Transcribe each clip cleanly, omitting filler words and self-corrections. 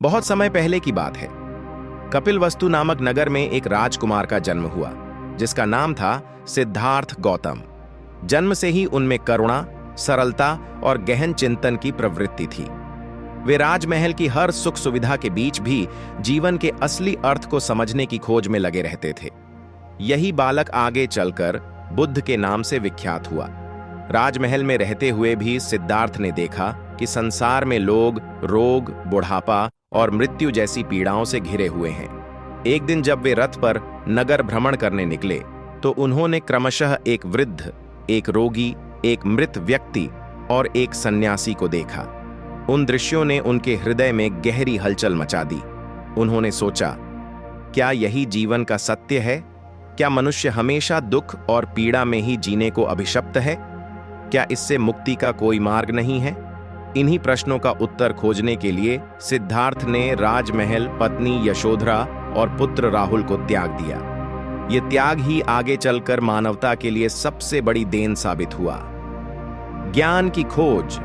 बहुत समय पहले की बात है। कपिलवस्तु नामक नगर में एक राजकुमार का जन्म हुआ, जिसका नाम था सिद्धार्थ गौतम। जन्म से ही उनमें करुणा, सरलता और गहन चिंतन की प्रवृत्ति थी। वे राजमहल की हर सुख सुविधा के बीच भी जीवन के असली अर्थ को समझने की खोज में लगे रहते थे। यही बालक आगे चलकर बुद्ध के नाम से विख्यात हुआ। राजमहल में रहते हुए भी सिद्धार्थ ने देखा कि संसार में लोग रोग, बुढ़ापा और मृत्यु जैसी पीड़ाओं से घिरे हुए हैं। एक दिन जब वे रथ पर नगर भ्रमण करने निकले तो उन्होंने क्रमशः एक वृद्ध, एक रोगी, एक मृत व्यक्ति और एक सन्यासी को देखा। उन दृश्यों ने उनके हृदय में गहरी हलचल मचा दी। उन्होंने सोचा, क्या यही जीवन का सत्य है? क्या मनुष्य हमेशा दुख और पीड़ा में ही जीने को अभिशप्त है? क्या इससे मुक्ति का कोई मार्ग नहीं है? इन्हीं प्रश्नों का उत्तर खोजने के लिए सिद्धार्थ ने राजमहल, पत्नी यशोधरा और पुत्र राहुल को त्याग दिया। ये त्याग ही आगे चलकर मानवता के लिए सबसे बड़ी देन साबित हुआ। ज्ञान की खोज।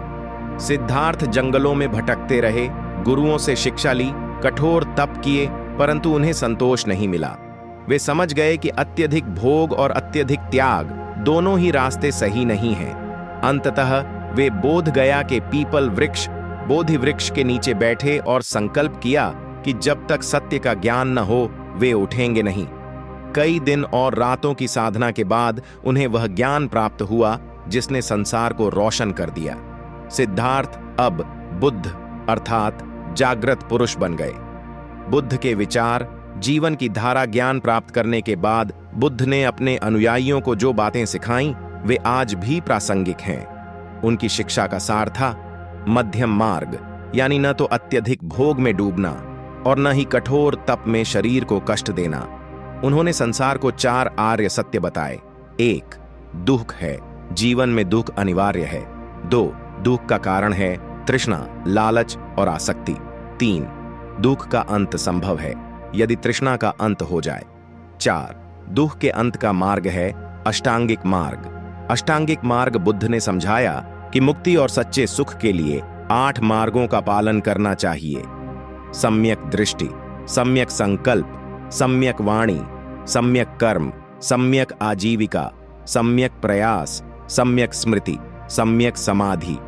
सिद्धार्थ जंगलों में भटकते रहे, गुरुओं से शिक्षा ली, कठोर तप किए, परंतु उन्हें संतोष नहीं मिला। वे समझ गए कि अत्यधिक भोग और अत्यधिक त्याग दोनों ही रास्ते सही नहीं हैं। अंततः वे बोध गया के पीपल वृक्ष, बोधि वृक्ष के नीचे बैठे और संकल्प किया कि जब तक सत्य का ज्ञान न हो वे उठेंगे नहीं। कई दिन और रातों की साधना के बाद उन्हें वह ज्ञान प्राप्त हुआ जिसने संसार को रोशन कर दिया। सिद्धार्थ अब बुद्ध अर्थात जागृत पुरुष बन गए। बुद्ध के विचार, जीवन की धारा ज्ञान प्राप्त करने के बाद बुद्ध ने अपने अनुयायियों को जो बातें सिखाईं वे आज भी प्रासंगिक हैं। उनकी शिक्षा का सार था मध्यम मार्ग, यानी न तो अत्यधिक भोग में डूबना और न ही कठोर तप में शरीर को कष्ट देना। उन्होंने संसार को 4 आर्य सत्य बताए। 1. दुख है, जीवन में दुख अनिवार्य है। 2. दुख का कारण है तृष्णा, लालच और आसक्ति। 3. दुख का अंत संभव है यदि तृष्णा का अंत हो जाए। 4. दुख के अंत का मार्ग है अष्टांगिक मार्ग। अष्टांगिक मार्ग बुद्ध ने समझाया कि मुक्ति और सच्चे सुख के लिए 8 मार्गों का पालन करना चाहिए। सम्यक दृष्टि, सम्यक संकल्प, सम्यक वाणी, सम्यक कर्म, सम्यक आजीविका, सम्यक प्रयास, सम्यक स्मृति, सम्यक समाधि,